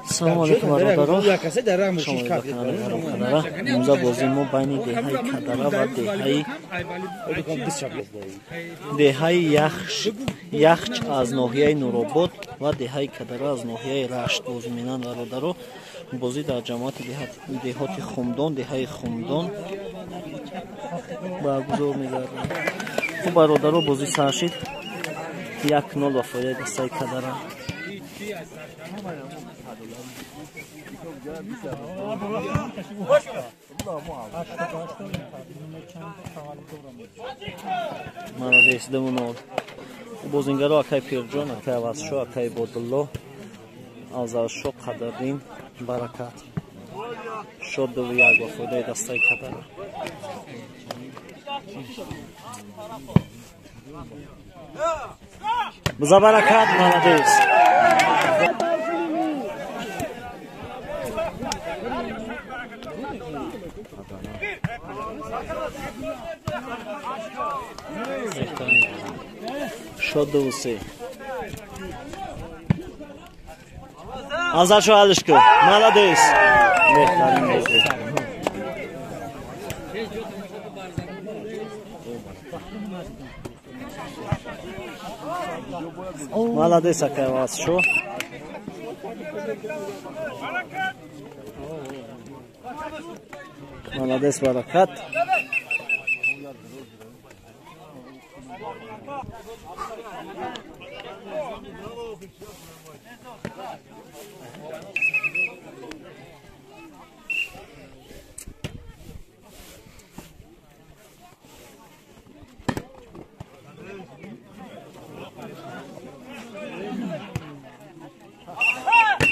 Салом алейкум бародарон. Шомо ба канали Ҳаром Кадара. Имрӯза бозии мо байни деҳаи Кадара ва деҳаи Яхч аз ноҳияи Нуробод ва деҳаи Кадара аз ноҳияи Рашт бозӣ менаванд бародаро. Бозӣ дар ҷамоати деҳоти Хумдон, деҳаи Хумдон баргузор мегардад. Хуб бародаро, бозӣ сар шид 1-0 ба фоидаи дастаи Кадара. Молодец, 2-0. Бозингаро акай Пирҷон, акай Авазшо, акай Бодулло, Авзалшо, Қадарин, Баракат. Шод 2-1 ба фоидаи дастаи Кадара. Буза Баракат, молодец. Шод 2-3. Авзалшо Алишко, молодец. Беҳтарин бозӣ. Молодец, акай Авазшо. Молодец, Баракат.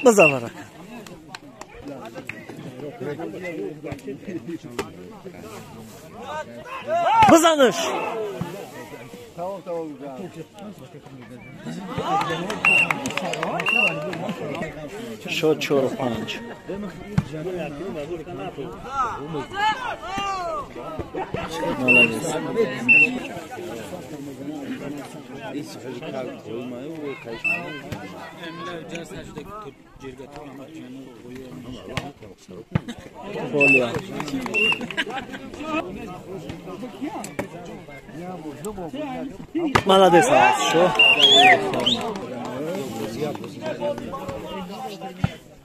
Буза Баракат. Бузаныш. Шод 4-5. Молодец. Более. Молодец, хорошо.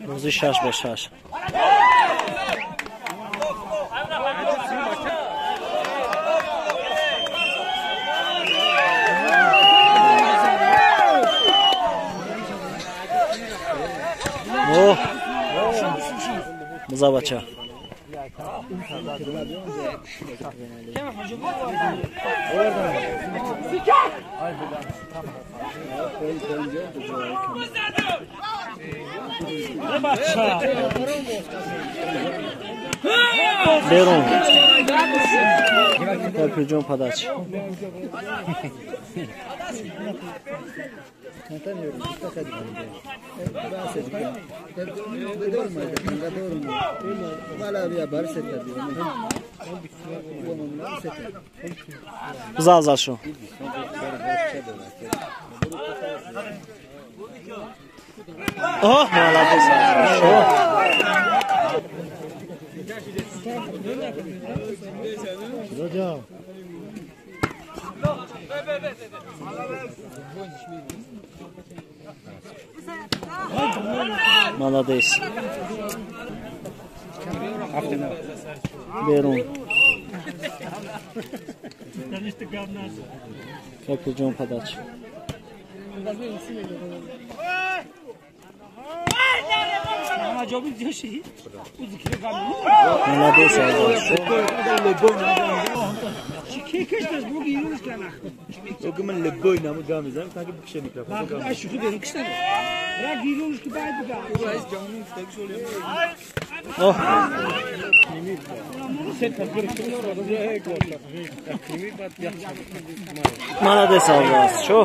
Бозӣ 6-6. Музавача. Берон. Пирҷон падач. Завзашу. О, молодец. Молодец. Берун. Пирҷон падач. Молодец, Авзалшо. من لبوی نمو جا میزنم تا که بکشه میکروفون. اشوخی بریم کشته. را گیروش که باید بگم. رئیس جمهوری استقبال اوه. Молодец, Авзалшо.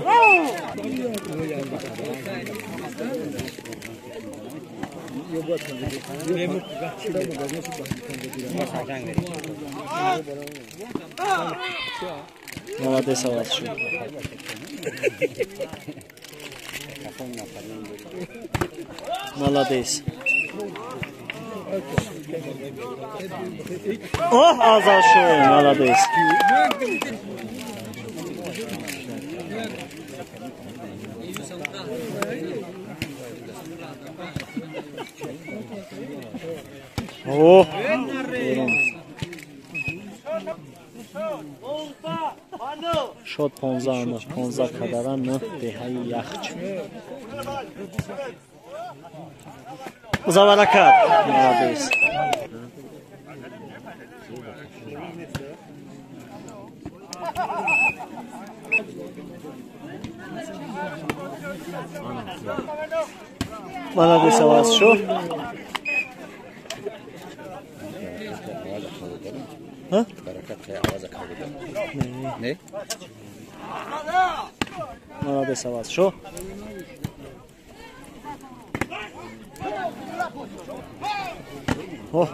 Молодец, Авазшо. Молодец. О, Азал шо, молодец. О, шод 15 кадара 9 деҳаи яхч. Музавваракат. Молодец. Молодец, аваз шо. ها؟ نه؟ молодец аваз шо. اوه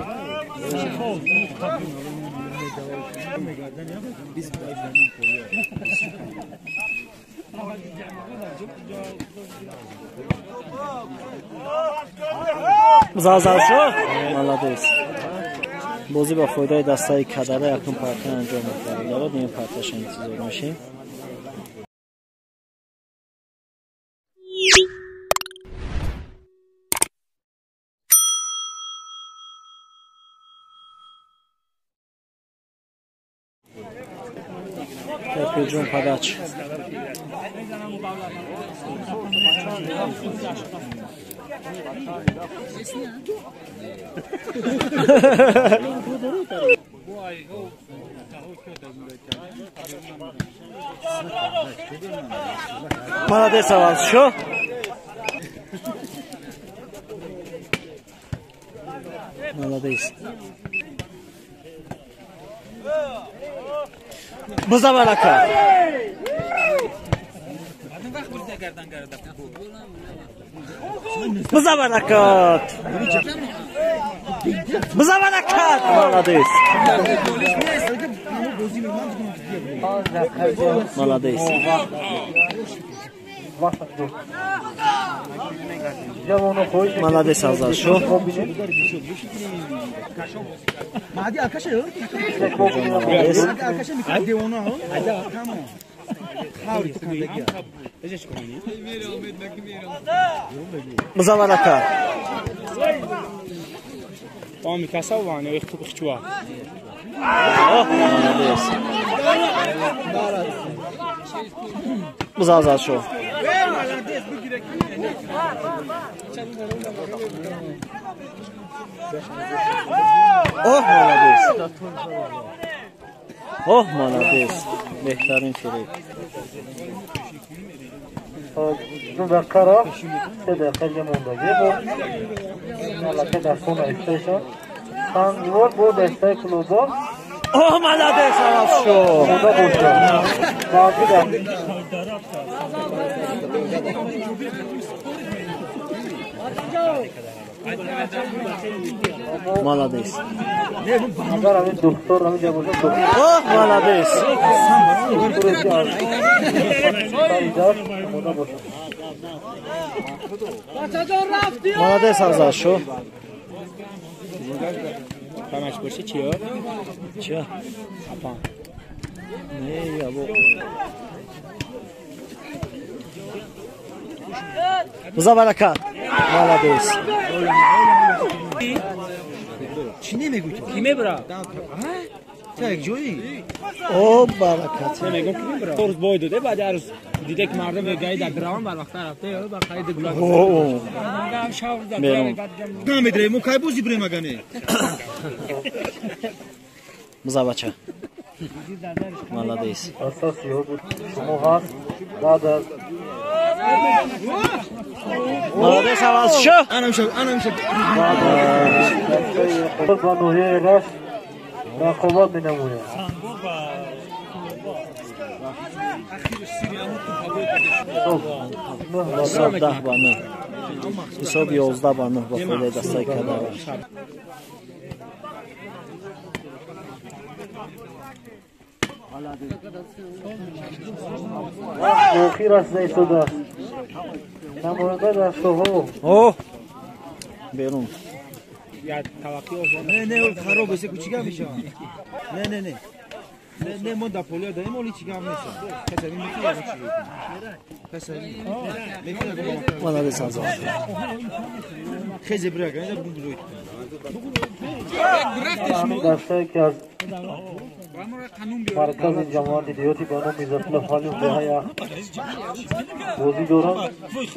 زازا شو молодец. بازی با فایده دستای کدره یکم پارتن انجام می‌کنه. داره این پارتش انتظار میشیم. Jun padač. Молодец, аваз шо. Молодец. Музавваракат. Музавваракат. Музавваракат. Молодец. Молодец. Молодец, Азал шо. Мади аркаша ё? Мади аркаша микроде оно ҳо? Тамом. Хаври то кандагия. Эжеш конӣ? Музавваракат. Ами касав ване ихту бихчуа. Молодец. Музаввар шо. Молодец, бигирек. О, молодец. О, молодец. Бехтарин фирик. Дуда кара, седер хажемондagi bu mamlakat sona station. Tanzor bu destek klubu. O, молодец, авашо. Xudo bo'lsin. Baqida. Молодец. О, молодец. Молодец, Азал шо. Памяч больше чьё? Чьё? Апа. Не, я бо. Музавваракат. Молодец. Чи немегӯ? Ки мебра? Та як ҷои? О, баракат. Мегӯ ки мебра? Рӯз бой доде, баъди ҳар рӯз диде ки мардум вегаи дар граван барвақта рафта, ё ба хариди гулак. О. Намедре, мо кай бозӣ бирем агане? Музаввача. Молодец. Асос ё буд. Шумо ҳаст. Баъд аз молодец, аваз шо. Анам шо. Ба ноҳияи рашт рақобат менамояд. ҳисоб 10-9. ҳисоб 11-9 ба фоидаи дастаи кадара. охир аст заистода. намоянда дар шоҳо. بیرون. نه خراب بشه کوچیکا میشه. نه ما دپولیا داریم ولی چیکار میشه؟ کسایی میتونه چی بگه؟ کسایی میتونه مادر سازا. خیلی برای اینجا بگویید. دسته که از مرکز جماعت دیوتی بانو میزرد لفالی و بهای بوزی دوران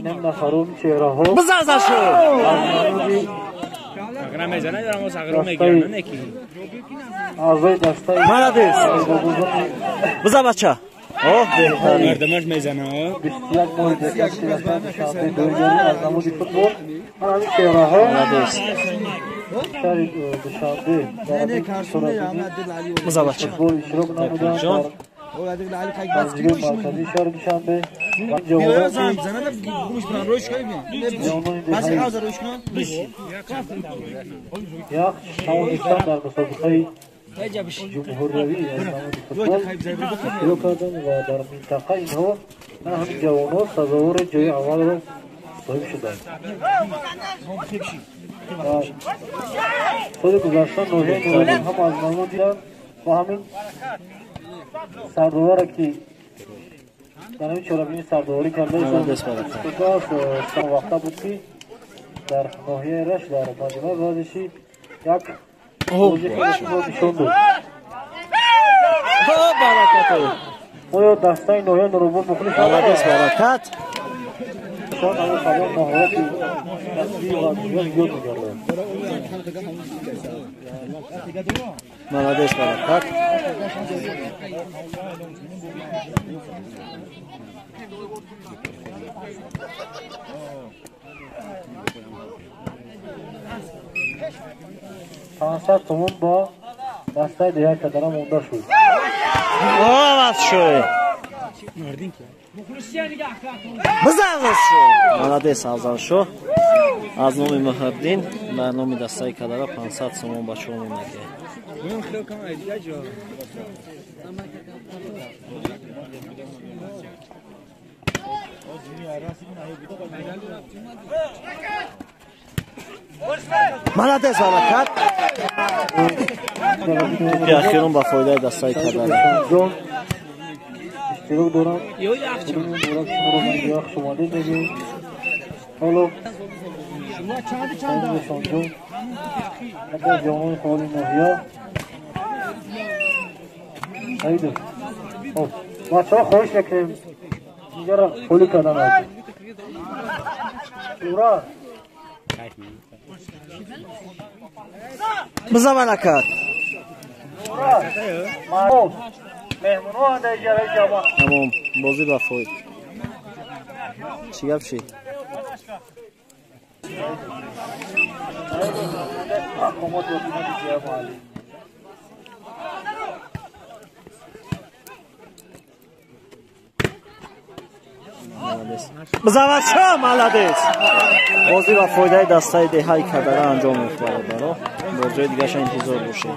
نم نفرون چهره ها بزرزه شو اگرم میزنه دارم و سقرام میگیرن نکی آزای دسته مالادیس بزر بچه مردمش میزنه بسیار مورد اکتیویتر شامل دویاری از نمودی فوتبال همین چهره ها مالادیس شهر دوشنبه نه کارشونه احمد علی بزر بچه فوتبال اشتراک نمودن جان اولاد علی خیلی از باز دیگه مرکزی شهر دوشنبه و بیا جوانان زنه گوش برام روش کنیم بس حاضر روش کن یا شاوندستان در مسابقه جمهوری از نمودی فوتبال شروع کردن و در منطقه اینها همین جوانان سزاوار جای اول را صاحب شدند. سال گذشته نوحه نوراباد هم از نامو دیدن و همین سردواره که در همین چرابین سردواری کرده سپاس سر وقتا بود که در نوحه رش در مجمع ورزشی یک روزی خودش رو نشون داد. ما یا دسته نوحه نوراباد مخلص برکت شان همه سالان مهارتی دستی و دیگر یاد می‌گردن. مالادیس برکت پانصد تومان با دسته دیگر کدرم مونده شد. آواز شوی بزرزه شو مالادیس آزار شو از نام محبدین بر نام دسته کدره 500 سومون بچه همون نگه مالادیس برکت توپی اخیرون با فایده دسته کدره اشتراک دارم کدوم دورک شما رو من دیاخ شماده دیگه حالا سنجه سانجون اگر جوانان خواهی نوحیه سعیده بچه ها خواهش نکنیم دیگر خولی کردن هست دورا بزر برکت دورا محمود مهمونو ها در اجاره جوان تمام بازی با فاید چی گفت شی؟ بزرگ شو مالادیس بازی و فایده دسته دهی کدره انجام می‌خوره برای بازی دیگه انتظار باشه